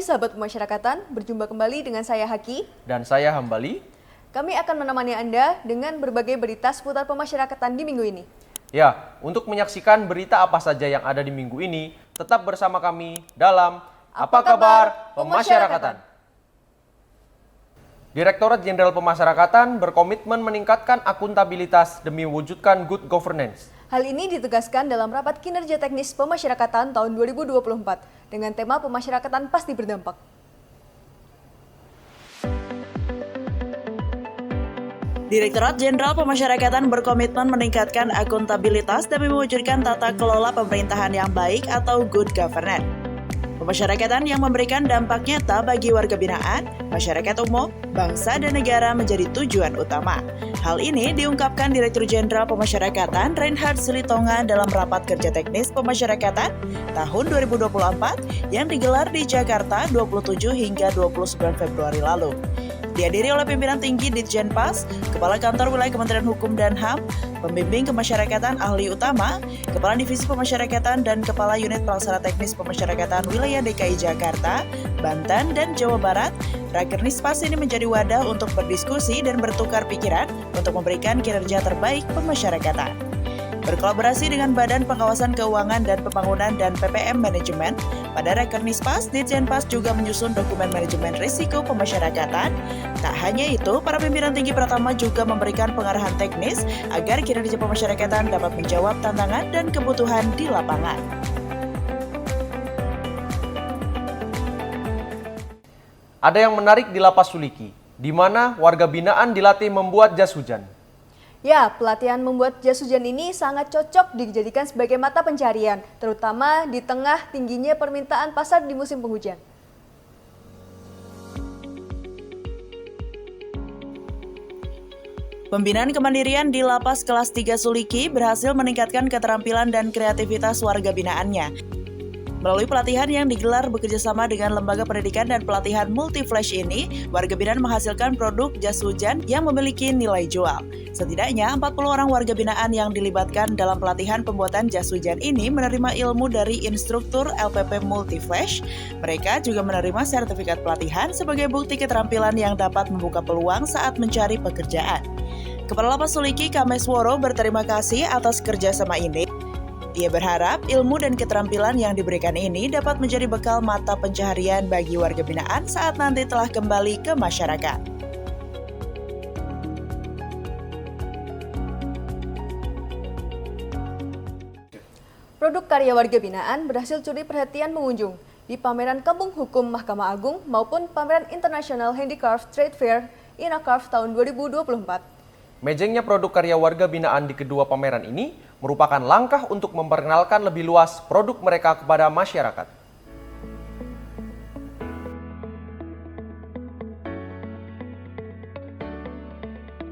sahabat pemasyarakatan, berjumpa kembali dengan saya Haki. Dan saya Hambali. Kami akan menemani Anda dengan berbagai berita seputar pemasyarakatan di minggu ini. Ya, untuk menyaksikan berita apa saja yang ada di minggu ini, tetap bersama kami dalam Apa Kabar Pemasyarakatan. Direktorat Jenderal Pemasyarakatan berkomitmen meningkatkan akuntabilitas demi mewujudkan good governance. Hal ini ditegaskan dalam rapat kinerja teknis pemasyarakatan tahun 2024 dengan tema pemasyarakatan pasti berdampak. Direktorat Jenderal Pemasyarakatan berkomitmen meningkatkan akuntabilitas demi mewujudkan tata kelola pemerintahan yang baik atau good governance. Pemasyarakatan yang memberikan dampak nyata bagi warga binaan, masyarakat umum, bangsa dan negara menjadi tujuan utama. Hal ini diungkapkan Direktur Jenderal Pemasyarakatan Reinhard Silitonga dalam rapat kerja teknis pemasyarakatan tahun 2024 yang digelar di Jakarta 27 hingga 29 Februari lalu. Dihadiri oleh pimpinan tinggi Ditjenpas, Kepala Kantor Wilayah Kementerian Hukum dan HAM, Pembimbing Kemasyarakatan Ahli Utama, Kepala Divisi Pemasyarakatan dan Kepala Unit Pelaksana Teknis Pemasyarakatan Wilayah DKI Jakarta, Banten, dan Jawa Barat. Rakernispas ini menjadi wadah untuk berdiskusi dan bertukar pikiran untuk memberikan kinerja terbaik pemasyarakatan. Berkolaborasi dengan Badan Pengawasan Keuangan dan Pembangunan dan PPM Manajemen, pada Rakernispas, Ditjenpas juga menyusun dokumen manajemen risiko pemasyarakatan. Tak hanya itu, para pimpinan tinggi Pratama juga memberikan pengarahan teknis agar kinerja pemasyarakatan dapat menjawab tantangan dan kebutuhan di lapangan. Ada yang menarik di Lapas Suliki, di mana warga binaan dilatih membuat jas hujan. Ya, pelatihan membuat jas hujan ini sangat cocok dijadikan sebagai mata pencarian, terutama di tengah tingginya permintaan pasar di musim penghujan. Pembinaan kemandirian di Lapas Kelas 3 Suliki berhasil meningkatkan keterampilan dan kreativitas warga binaannya. Melalui pelatihan yang digelar bekerjasama dengan Lembaga Pendidikan dan Pelatihan Multiflash ini, warga binaan menghasilkan produk jas hujan yang memiliki nilai jual. Setidaknya 40 orang warga binaan yang dilibatkan dalam pelatihan pembuatan jas hujan ini menerima ilmu dari instruktur LPP Multiflash. Mereka juga menerima sertifikat pelatihan sebagai bukti keterampilan yang dapat membuka peluang saat mencari pekerjaan. Kepala Lapas Suliki Kamesworo berterima kasih atas kerjasama ini. Ia berharap ilmu dan keterampilan yang diberikan ini dapat menjadi bekal mata pencaharian bagi warga binaan saat nanti telah kembali ke masyarakat. Produk karya warga binaan berhasil curi perhatian pengunjung di pameran Kampung Hukum Mahkamah Agung maupun pameran International Handicraft Trade Fair Inacarf tahun 2024. Mejengnya produk karya warga binaan di kedua pameran ini merupakan langkah untuk memperkenalkan lebih luas produk mereka kepada masyarakat.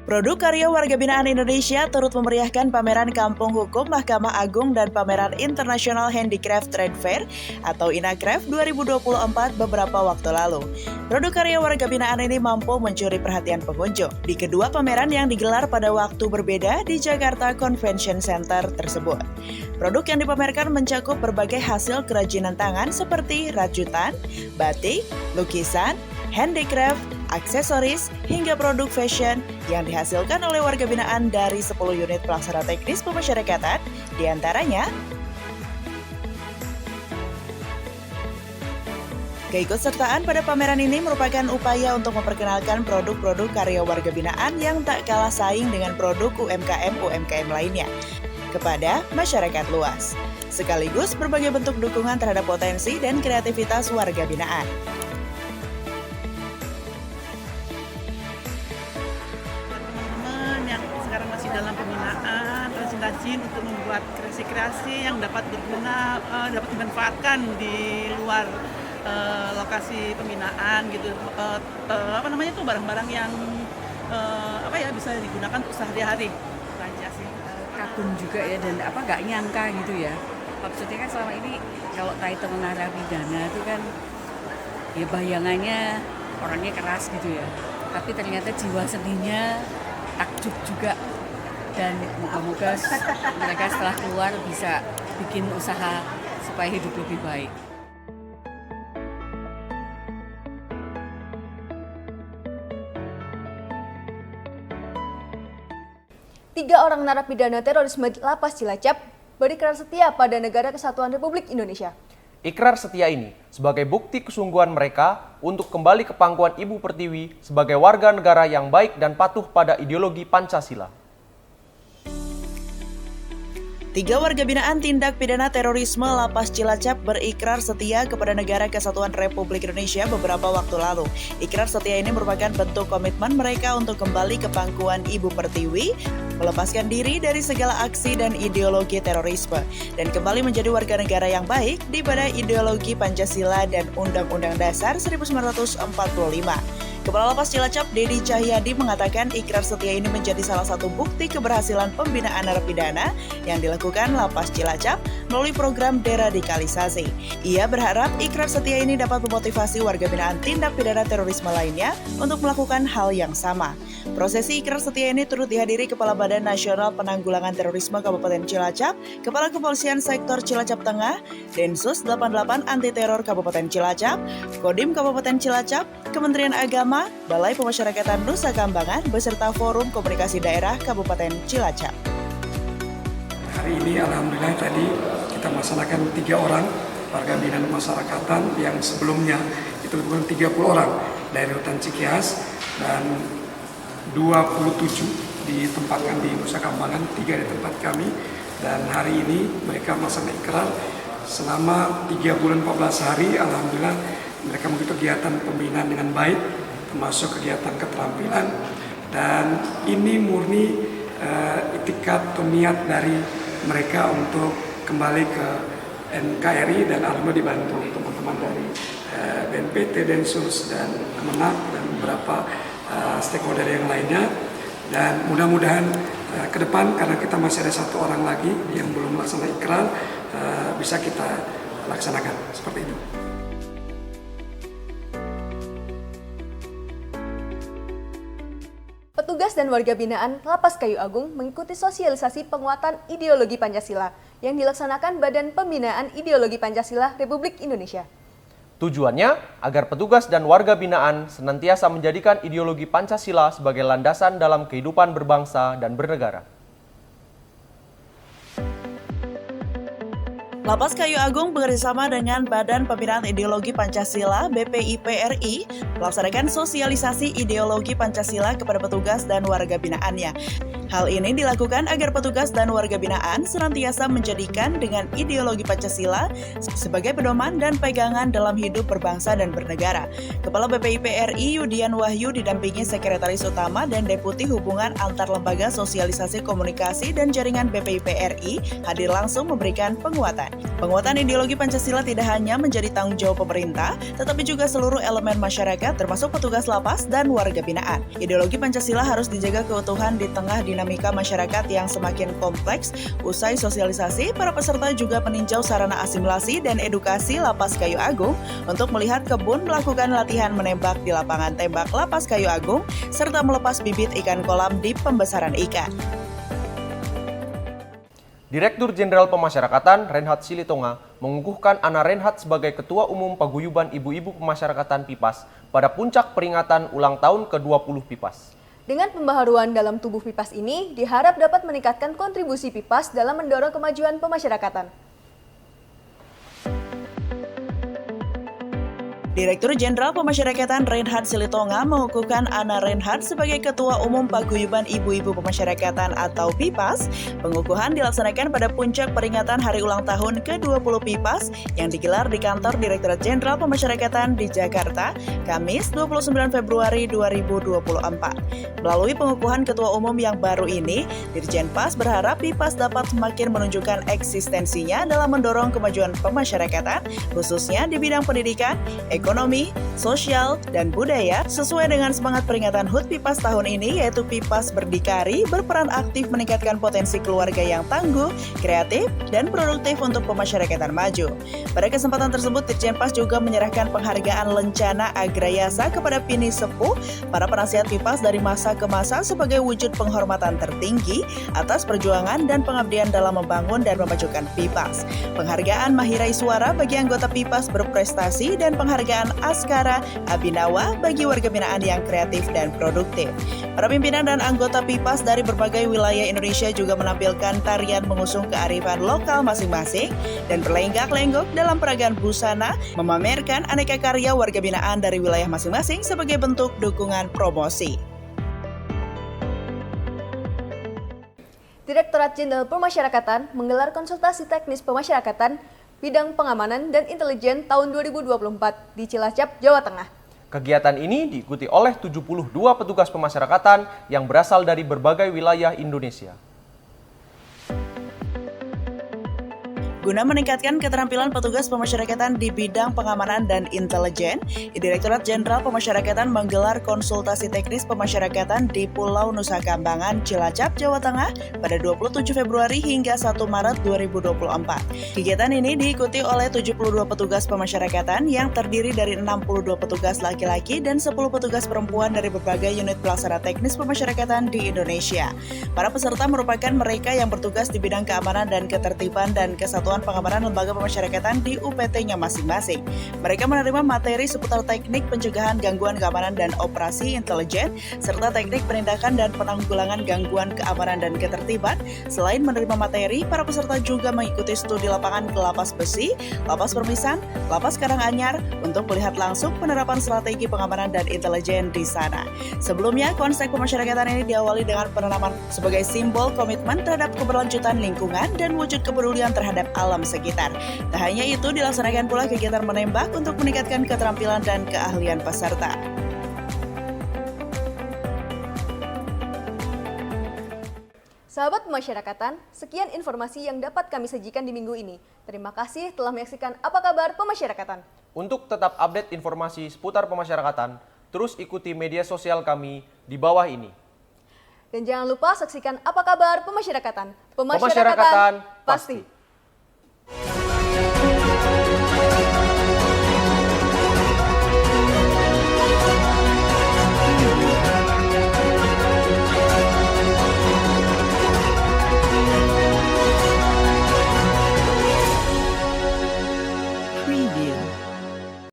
Produk karya warga binaan Indonesia turut memeriahkan pameran Kampung Hukum Mahkamah Agung dan pameran International Handicraft Trade Fair atau Inacarf 2024 beberapa waktu lalu. Produk karya warga binaan ini mampu mencuri perhatian pengunjung di kedua pameran yang digelar pada waktu berbeda di Jakarta Convention Center tersebut. Produk yang dipamerkan mencakup berbagai hasil kerajinan tangan seperti rajutan, batik, lukisan, handicraft, aksesoris, hingga produk fashion yang dihasilkan oleh warga binaan dari 10 unit pelaksana teknis pemasyarakatan, diantaranya keikutsertaan pada pameran ini merupakan upaya untuk memperkenalkan produk-produk karya warga binaan yang tak kalah saing dengan produk UMKM lainnya kepada masyarakat luas, sekaligus berbagai bentuk dukungan terhadap potensi dan kreativitas warga binaan. Dalam pembinaan, rajin-rajin untuk membuat kreasi-kreasi yang dapat berguna, dapat dimanfaatkan di luar lokasi pembinaan gitu. Barang-barang yang bisa digunakan untuk sehari-hari. Aja sih. Kagum juga ya dan nggak nyangka gitu ya. Maksudnya kan selama ini kalau title mengarah pidana itu kan ya bayangannya orangnya keras gitu ya. Tapi ternyata jiwa seninya takjub juga. Dan moga-moga mereka setelah keluar bisa bikin usaha supaya hidup lebih baik. 3 orang narapidana terorisme Lapas Cilacap berikrar setia pada Negara Kesatuan Republik Indonesia. Ikrar setia ini sebagai bukti kesungguhan mereka untuk kembali ke pangkuan Ibu Pertiwi sebagai warga negara yang baik dan patuh pada ideologi Pancasila. 3 warga binaan tindak pidana terorisme Lapas Cilacap berikrar setia kepada Negara Kesatuan Republik Indonesia beberapa waktu lalu. Ikrar setia ini merupakan bentuk komitmen mereka untuk kembali ke pangkuan Ibu Pertiwi, melepaskan diri dari segala aksi dan ideologi terorisme, dan kembali menjadi warga negara yang baik di pada ideologi Pancasila dan Undang-Undang Dasar 1945. Kepala Lapas Cilacap, Dedi Cahyadi, mengatakan ikrar setia ini menjadi salah satu bukti keberhasilan pembinaan narapidana yang dilakukan Lapas Cilacap melalui program deradikalisasi. Ia berharap ikrar setia ini dapat memotivasi warga binaan tindak pidana terorisme lainnya untuk melakukan hal yang sama. Prosesi ikrar setia ini turut dihadiri Kepala Badan Nasional Penanggulangan Terorisme Kabupaten Cilacap, Kepala Kepolisian Sektor Cilacap Tengah, Densus 88 Anti Teror Kabupaten Cilacap, Kodim Kabupaten Cilacap, Kementerian Agama, Balai Pemasyarakatan Nusa Kambangan, beserta Forum Komunikasi Daerah Kabupaten Cilacap. Hari ini alhamdulillah tadi kita melaksanakan 3 orang warga binaan pemasyarakatan yang sebelumnya itu lebih kurang 30 orang dari Rutan Cikias dan 27 ditempatkan di Nusa Kambangan, 3 di tempat kami, dan hari ini mereka melaksanakan ikrar selama 3 bulan 14 hari. Alhamdulillah mereka mengikuti kegiatan pembinaan dengan baik, termasuk kegiatan keterampilan, dan ini murni itikat atau niat dari mereka untuk kembali ke NKRI, dan alhamdulillah dibantu teman-teman dari BNPT, Densus, dan Kemenak, dan beberapa stakeholder yang lainnya. Dan mudah-mudahan ke depan, karena kita masih ada 1 orang lagi yang belum melaksanakan ikrar, bisa kita laksanakan seperti itu. Petugas dan warga binaan Lapas Kayu Agung mengikuti sosialisasi penguatan ideologi Pancasila yang dilaksanakan Badan Pembinaan Ideologi Pancasila Republik Indonesia. Tujuannya agar petugas dan warga binaan senantiasa menjadikan ideologi Pancasila sebagai landasan dalam kehidupan berbangsa dan bernegara. Lapas Kayu Agung bekerjasama dengan Badan Pembinaan Ideologi Pancasila (BPIPRI) melaksanakan sosialisasi ideologi Pancasila kepada petugas dan warga binaannya. Hal ini dilakukan agar petugas dan warga binaan senantiasa menjadikan dengan ideologi Pancasila sebagai pedoman dan pegangan dalam hidup berbangsa dan bernegara. Kepala BPIPRI Yudian Wahyu didampingi Sekretaris Utama dan Deputi Hubungan Antar Lembaga Sosialisasi Komunikasi dan Jaringan BPIPRI hadir langsung memberikan penguatan. Penguatan ideologi Pancasila tidak hanya menjadi tanggung jawab pemerintah, tetapi juga seluruh elemen masyarakat termasuk petugas lapas dan warga binaan. Ideologi Pancasila harus dijaga keutuhan di tengah dinamika masyarakat yang semakin kompleks. Usai sosialisasi, para peserta juga meninjau sarana asimilasi dan edukasi Lapas Kayu Agung untuk melihat kebun melakukan latihan menembak di lapangan tembak Lapas Kayu Agung, serta melepas bibit ikan kolam di pembesaran ikan. Direktur Jenderal Pemasyarakatan Reinhard Silitonga mengukuhkan Ana Reinhard sebagai Ketua Umum Paguyuban Ibu-Ibu Pemasyarakatan PIPAS pada puncak peringatan ulang tahun ke-20 PIPAS. Dengan pembaharuan dalam tubuh PIPAS ini, diharap dapat meningkatkan kontribusi PIPAS dalam mendorong kemajuan pemasyarakatan. Direktur Jenderal Pemasyarakatan Reinhard Silitonga mengukuhkan Ana Reinhard sebagai Ketua Umum Paguyuban Ibu-Ibu Pemasyarakatan atau PIPAS. Pengukuhan dilaksanakan pada puncak peringatan Hari Ulang Tahun ke-20 PIPAS yang digelar di Kantor Direktorat Jenderal Pemasyarakatan di Jakarta, Kamis 29 Februari 2024. Melalui pengukuhan Ketua Umum yang baru ini, Dirjen PAS berharap PIPAS dapat semakin menunjukkan eksistensinya dalam mendorong kemajuan pemasyarakatan, khususnya di bidang pendidikan, ekonomi, sosial, dan budaya sesuai dengan semangat peringatan HUT PIPAS tahun ini, yaitu PIPAS berdikari, berperan aktif meningkatkan potensi keluarga yang tangguh, kreatif, dan produktif untuk pemasyarakatan maju. Pada kesempatan tersebut, Dirjen PAS juga menyerahkan penghargaan Lencana Agrayasa kepada Pini Sepuh, para penasihat PIPAS dari masa ke masa sebagai wujud penghormatan tertinggi atas perjuangan dan pengabdian dalam membangun dan memajukan PIPAS. Penghargaan Mahirai Suara bagi anggota PIPAS berprestasi dan penghargaan Askara Abinawa bagi warga binaan yang kreatif dan produktif. Para pimpinan dan anggota PIPAS dari berbagai wilayah Indonesia juga menampilkan tarian mengusung kearifan lokal masing-masing dan berlenggak-lenggok dalam peragaan busana, memamerkan aneka karya warga binaan dari wilayah masing-masing sebagai bentuk dukungan promosi. Direktorat Jenderal Pemasyarakatan menggelar konsultasi teknis pemasyarakatan bidang pengamanan dan intelijen tahun 2024 di Cilacap, Jawa Tengah. Kegiatan ini diikuti oleh 72 petugas pemasyarakatan yang berasal dari berbagai wilayah Indonesia. Guna meningkatkan keterampilan petugas pemasyarakatan di bidang pengamanan dan intelijen, Direktorat Jenderal Pemasyarakatan menggelar konsultasi teknis pemasyarakatan di Pulau Nusa Kambangan, Cilacap, Jawa Tengah pada 27 Februari hingga 1 Maret 2024. Kegiatan ini diikuti oleh 72 petugas pemasyarakatan yang terdiri dari 62 petugas laki-laki dan 10 petugas perempuan dari berbagai unit pelaksana teknis pemasyarakatan di Indonesia. Para peserta merupakan mereka yang bertugas di bidang keamanan dan ketertiban dan kesatuan pengamanan lembaga pemasyarakatan di UPT-nya masing-masing. Mereka menerima materi seputar teknik pencegahan gangguan keamanan dan operasi intelijen, serta teknik penindakan dan penanggulangan gangguan keamanan dan ketertiban. Selain menerima materi, para peserta juga mengikuti studi lapangan ke Lapas Besi, Lapas Permisan, Lapas Karanganyar untuk melihat langsung penerapan strategi pengamanan dan intelijen di sana. Sebelumnya, konsep pemasyarakatan ini diawali dengan penanaman sebagai simbol komitmen terhadap keberlanjutan lingkungan dan wujud kepedulian terhadap alam sekitar. Tak hanya itu, dilaksanakan pula kegiatan menembak untuk meningkatkan keterampilan dan keahlian peserta. Sahabat pemasyarakatan, sekian informasi yang dapat kami sajikan di minggu ini. Terima kasih telah menyaksikan Apa Kabar Pemasyarakatan. Untuk tetap update informasi seputar pemasyarakatan, terus ikuti media sosial kami di bawah ini. Dan jangan lupa saksikan Apa Kabar Pemasyarakatan. Pemasyarakatan pasti.